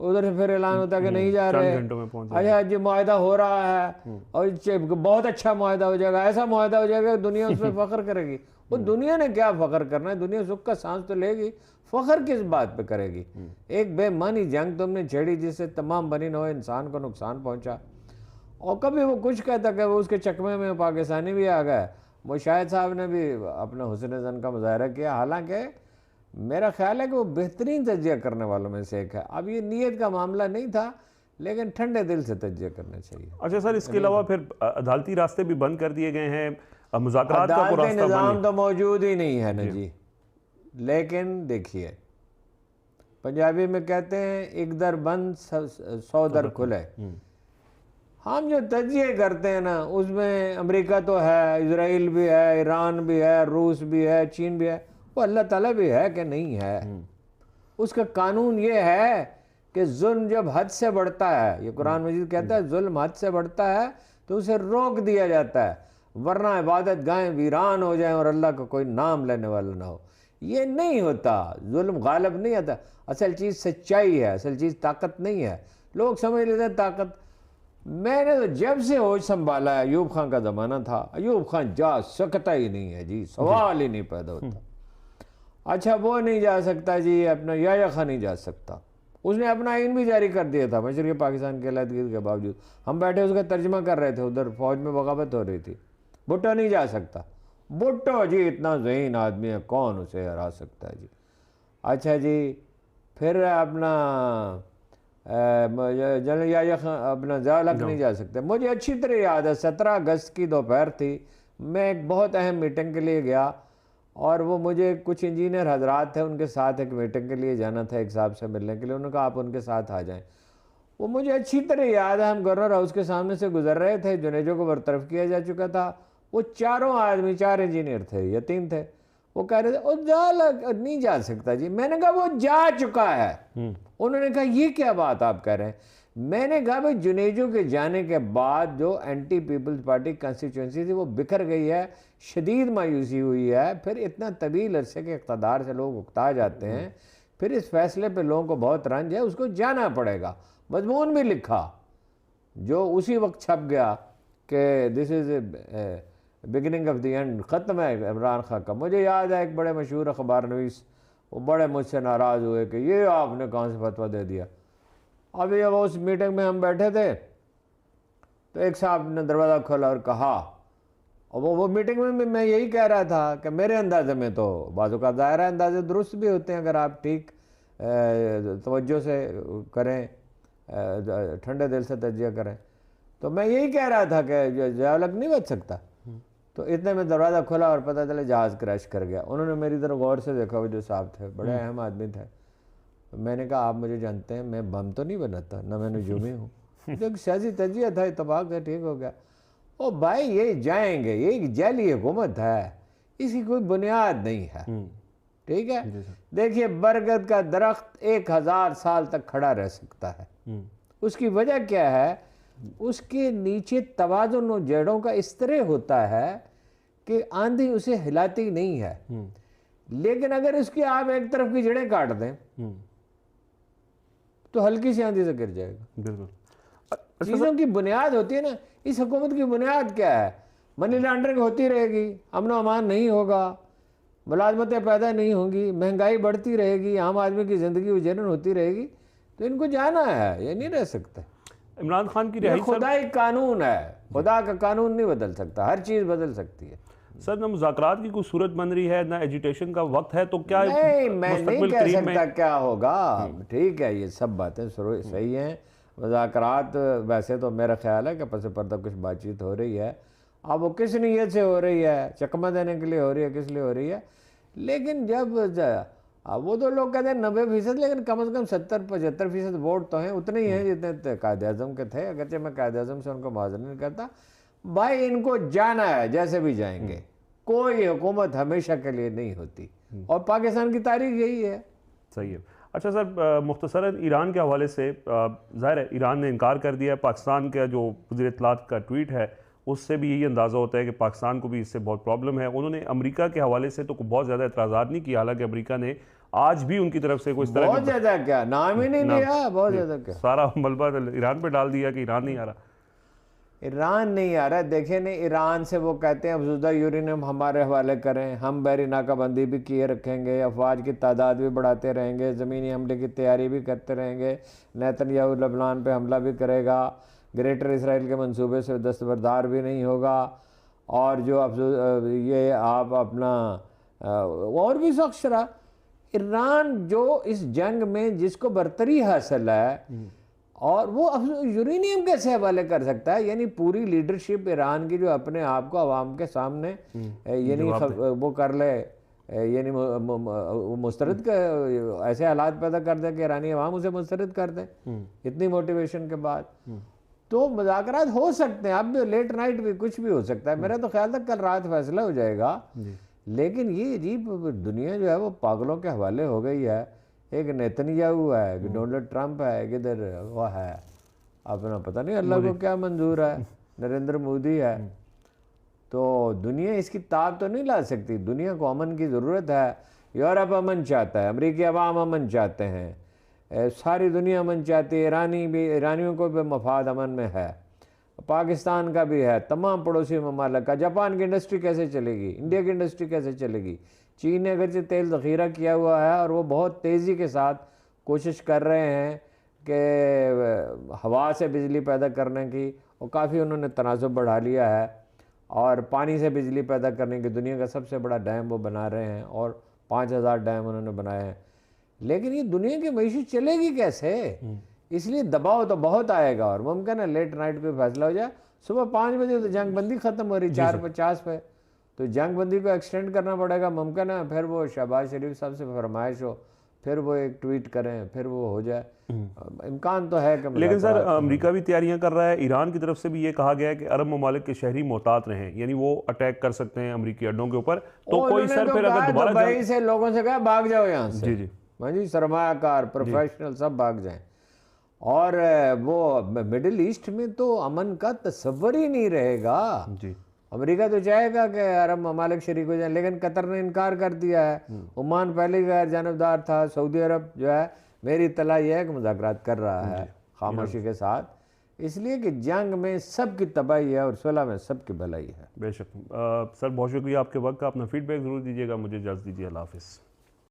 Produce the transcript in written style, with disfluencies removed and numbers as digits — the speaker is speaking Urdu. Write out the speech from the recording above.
ادھر سے پھر اعلان ہوتا ہے کہ نہیں جا رہے. چند گھنٹوں میں پہنچ اچھا جی معاہدہ ہو رہا ہے اور بہت اچھا معاہدہ ہو جائے گا, ایسا معاہدہ ہو جائے گا کہ دنیا اس پہ فخر کرے گی. وہ دنیا نے کیا فخر کرنا ہے, دنیا سکھ کا سانس تو لے گی, فخر کس بات پہ کرے گی؟ ایک بے معنی جنگ تم نے چھیڑی جس سے تمام بنی نوع انسان کو نقصان پہنچا. اور کبھی وہ کچھ کہتا کہ وہ اس کے چکمے میں پاکستانی بھی آ گئے. مشاہد صاحب نے بھی اپنا حسن زن کا مظاہرہ کیا, حالانکہ میرا خیال ہے کہ وہ بہترین تجزیہ کرنے والوں میں سے ایک ہے. اب یہ نیت کا معاملہ نہیں تھا, لیکن ٹھنڈے دل سے تجزیہ کرنا چاہیے. اچھا سر, اس کے علاوہ پھر عدالتی راستے بھی بند کر دیے گئے ہیں, مذاکرات کا کوئی عدالتی راستہ نظام تو موجود ہی نہیں ہے نا جی. لیکن دیکھیے پنجابی میں کہتے ہیں ایک در بند 100 در کھلے. ہم جو تجزیے کرتے ہیں نا اس میں امریکہ تو ہے, اسرائیل بھی ہے, ایران بھی ہے, روس بھی ہے, چین بھی ہے. وہ اللہ تعالیٰ بھی ہے کہ نہیں ہے؟ اس کا قانون یہ ہے کہ ظلم جب حد سے بڑھتا ہے, یہ قرآن مجید کہتا ہے ظلم حد سے بڑھتا ہے تو اسے روک دیا جاتا ہے, ورنہ عبادت گاہیں ویران ہو جائیں اور اللہ کا کوئی نام لینے والا نہ ہو. یہ نہیں ہوتا, ظلم غالب نہیں آتا. اصل چیز سچائی ہے, اصل چیز طاقت نہیں ہے. لوگ سمجھ لیتے ہیں طاقت. میں نے تو جب سے ہوش سنبھالا ہے, ایوب خان کا زمانہ تھا, ایوب خان جا سکتا ہی نہیں ہے جی, سوال ہی نہیں پیدا ہوتا. اچھا وہ نہیں جا سکتا جی, اپنا یحییٰ خان نہیں جا سکتا, اس نے اپنا آئین بھی جاری کر دیا تھا مشرقی پاکستان کی علیحدگی کے باوجود. ہم بیٹھے اس کا ترجمہ کر رہے تھے, ادھر فوج میں بغاوت ہو رہی تھی. بھٹو نہیں جا سکتا. بھٹو جی اتنا ذہین آدمی ہے, کون اسے ہرا سکتا ہے جی. اچھا جی پھر اپنا جنرل یحییٰ خان اپنا ضیاء الحق نہیں جا سکتے. مجھے اچھی طرح یاد ہے 17 اگست کی دوپہر تھی, میں ایک بہت اہم میٹنگ کے لیے گیا, اور وہ مجھے کچھ انجینئر حضرات تھے, ان کے ساتھ ایک میٹنگ کے لیے جانا تھا, ایک صاحب سے ملنے کے لیے. انہوں نے کہا آپ ان کے ساتھ آ جائیں. وہ مجھے اچھی طرح یاد ہے, ہم گورنر ہاؤس کے سامنے سے گزر رہے تھے, جنیجو کو برطرف کیا جا چکا تھا. وہ چاروں آدمی, 4 انجینئر تھے یا 3 تھے, وہ کہہ رہے تھے وہ نہیں جا سکتا جی. میں نے کہا وہ جا چکا ہے. انہوں نے کہا یہ کیا بات آپ کہہ رہے ہیں؟ میں نے کہا بھائی جنیجو کے جانے کے بعد جو اینٹی پیپلز پارٹی کنسٹیچوئنسی تھی وہ بکھر گئی ہے, شدید مایوسی ہوئی ہے. پھر اتنا طویل عرصے کے اقتدار سے لوگ اکتا جاتے ہیں, پھر اس فیصلے پہ لوگوں کو بہت رنج ہے, اس کو جانا پڑے گا. مضمون بھی لکھا جو اسی وقت چھپ گیا کہ this is beginning of the end, ختم ہے عمران خان کا. مجھے یاد ہے ایک بڑے مشہور اخبار نویس, وہ بڑے مجھ سے ناراض ہوئے کہ یہ آپ نے کہاں سے فتویٰ دے دیا. ابھی جب اس میٹنگ میں ہم بیٹھے تھے تو ایک صاحب نے دروازہ کھولا اور کہا, اور وہ میٹنگ میں میں یہی کہہ رہا تھا کہ میرے اندازے میں تو بعض اوقات ظاہرہ اندازے درست بھی ہوتے ہیں اگر آپ ٹھیک توجہ سے کریں, ٹھنڈے دل سے تجزیہ کریں. تو میں یہی کہہ رہا تھا کہ ضیاء الحق نہیں بچ سکتا. تو اتنے میں دروازہ کھولا اور پتہ چلا جہاز کریش کر گیا. انہوں نے میری طرف غور سے دیکھا, وہ جو صاحب تھے بڑے اہم آدمی تھے. میں نے کہا آپ مجھے جانتے ہیں, میں بم تو نہیں بناتا, نہ میں نجومی ہوں. جو ایک سیاسی تجزیہ تھا, اتفاق سے ٹھیک ہو گیا. او بھائی یہ جائیں گے, یہ ایک جعلی حکومت ہے, اس کی کوئی بنیاد نہیں ہے. ٹھیک ہے, دیکھیے برگد کا درخت 1000 سال تک کھڑا رہ سکتا ہے. اس کی وجہ کیا ہے؟ اس کے نیچے توازن و جڑوں کا اس طرح ہوتا ہے کہ آندھی اسے ہلاتی نہیں ہے. لیکن اگر اس کی آپ ایک طرف کی جڑیں کاٹ دیں تو ہلکی سی آندھی سے گر جائے گا. بالکل چیزوں کی بنیاد ہوتی ہے نا. اس حکومت کی بنیاد کیا ہے؟ منی لانڈرنگ ہوتی رہے گی, امن و امان نہیں ہوگا, ملازمتیں پیدا نہیں ہوں گی, مہنگائی بڑھتی رہے گی, عام آدمی کی زندگی اجیرن ہوتی رہے گی. تو ان کو جانا ہے, یہ نہیں رہ سکتے. عمران خان کی رہائی خدائی قانون ہے, خدا کا قانون نہیں بدل سکتا, ہر چیز بدل سکتی ہے. سر نہ مذاکرات کی کوئی صورت بن رہی ہے, نہ ایجیٹیشن کا وقت ہے, تو کیا نہیں, میں نہیں کہہ سکتا کیا ہوگا. ٹھیک ہے, یہ سب باتیں صحیح ہیں. مذاکرات ویسے تو میرا خیال ہے کہ پس پردہ کچھ بات چیت ہو رہی ہے. اب وہ کس نیت سے ہو رہی ہے, چکمہ دینے کے لیے ہو رہی ہے, کس لیے ہو رہی ہے. لیکن جب وہ تو لوگ کہتے ہیں 90%, لیکن کم از کم 70-75% ووٹ تو ہیں, اتنے ہی ہیں جتنے قائد اعظم کے تھے. اگرچہ میں قائد اعظم سے ان کو معذرت نہیں کرتا. بھائی ان کو جانا ہے, جیسے بھی جائیں گے. کوئی حکومت ہمیشہ کے لیے نہیں ہوتی, اور پاکستان کی تاریخ یہی ہے. صحیح ہے. اچھا سر, مختصراً ایران کے حوالے سے ظاہر ہے ایران نے انکار کر دیا. پاکستان کا جو وزیر اطلاعات کا ٹویٹ ہے اس سے بھی یہی اندازہ ہوتا ہے کہ پاکستان کو بھی اس سے بہت پرابلم ہے. انہوں نے امریکہ کے حوالے سے تو بہت زیادہ اعتراضات نہیں کیا, حالانکہ امریکہ نے آج بھی ان کی طرف سے کوئی اس طرح بہت زیادہ کیا نام ہی نہیں لیا, بہت زیادہ کیا سارا ملبہ ایران پہ ڈال دیا کہ ایران نہیں آ رہا. ایران نہیں آ رہا. دیکھیں نہیں, ایران سے وہ کہتے ہیں افزودہ یورینیم ہمارے حوالے کریں, ہم بحری ناکہ بندی بھی کیے رکھیں گے, افواج کی تعداد بھی بڑھاتے رہیں گے, زمینی حملے کی تیاری بھی کرتے رہیں گے, نیتن یاہو لبنان پہ حملہ بھی کرے گا, گریٹر اسرائیل کے منصوبے سے دستبردار بھی نہیں ہوگا, اور جو یہ آپ اپنا اور بھی سخشرا. ایران جو اس جنگ میں جس کو برتری حاصل ہے, اور وہ یورینیم کیسے حوالے کر سکتا ہے؟ یعنی پوری لیڈرشپ ایران کی جو اپنے آپ کو عوام کے سامنے یعنی وہ کر لے, یعنی مسترد ایسے حالات پیدا کر دے کہ ایرانی عوام اسے مسترد کر دیں اتنی موٹیویشن کے بعد. تو مذاکرات ہو سکتے ہیں, اب بھی لیٹ نائٹ بھی کچھ بھی ہو سکتا ہے. میرا تو خیال تھا کل رات فیصلہ ہو جائے گا, لیکن یہ عجیب دنیا جو ہے وہ پاگلوں کے حوالے ہو گئی ہے. ایک نیتن یاہو ہے, ایک ڈونلڈ ٹرمپ ہے, ایک ادھر وہ ہے اپنا پتہ نہیں اللہ کو کیا منظور ہے, نریندر مودی ہے. تو دنیا اس کی تاب تو نہیں لا سکتی. دنیا کو امن کی ضرورت ہے. یورپ امن چاہتا ہے, امریکی عوام امن چاہتے ہیں, ساری دنیا امن چاہتی ہے. ایرانیوں کو بھی مفاد امن میں ہے, پاکستان کا بھی ہے, تمام پڑوسی ممالک کا. جاپان کی انڈسٹری کیسے چلے گی, انڈیا کی انڈسٹری کیسے چلے گی؟ چین نے اگرچہ تیل ذخیرہ کیا ہوا ہے اور وہ بہت تیزی کے ساتھ کوشش کر رہے ہیں کہ ہوا سے بجلی پیدا کرنے کی, اور کافی انہوں نے تناسب بڑھا لیا ہے, اور پانی سے بجلی پیدا کرنے کی دنیا کا سب سے بڑا ڈیم وہ بنا رہے ہیں, اور 5000 ڈیم انہوں نے بنائے ہیں. لیکن یہ دنیا کی معیشت چلے گی کیسے؟ اس لیے دباؤ تو بہت آئے گا, اور ممکن ہے لیٹ نائٹ کوئی فیصلہ ہو جائے. صبح 5 بجے تو جنگ بندی ختم ہو رہی 4:50 پہ, تو جنگ بندی کو ایکسٹینڈ کرنا پڑے گا. ممکن ہے پھر وہ شہباز شریف صاحب سے فرمائش ہو, پھر وہ ایک ٹویٹ کریں, پھر وہ ہو جائے. امکان تو ہے کہ لیکن سر امریکہ بھی تیاریاں کر رہا ہے. ایران کی طرف سے بھی یہ کہا گیا ہے کہ عرب ممالک کے شہری محتاط رہیں, یعنی وہ اٹیک کر سکتے ہیں امریکی اڈوں کے اوپر. تو کوئی سر پھر اگر دوبارہ دبئی سے لوگوں سے کہا بھاگ جاؤ یہاں سے, جی جی جی سرمایہ کار پروفیشنل سب بھاگ جائیں. اور وہ مڈل ایسٹ میں تو امن کا تصور ہی نہیں رہے گا. جی امریکہ تو چاہے گا کہ عرب ممالک شریک ہو جائیں, لیکن قطر نے انکار کر دیا ہے. عمان پہلے ہی غیر جانبدار تھا. سعودی عرب جو ہے میری اطلاع یہ ہے کہ مذاکرات کر رہا ہے خاموشی کے ساتھ, اس لیے کہ جنگ میں سب کی تباہی ہے اور صلح میں سب کی بھلائی ہے. بے شک. سر بہت شکریہ آپ کے وقت کا. اپنا فیڈ بیک ضرور دیجیے گا. مجھے اجازت دیجیے. اللہ حافظ.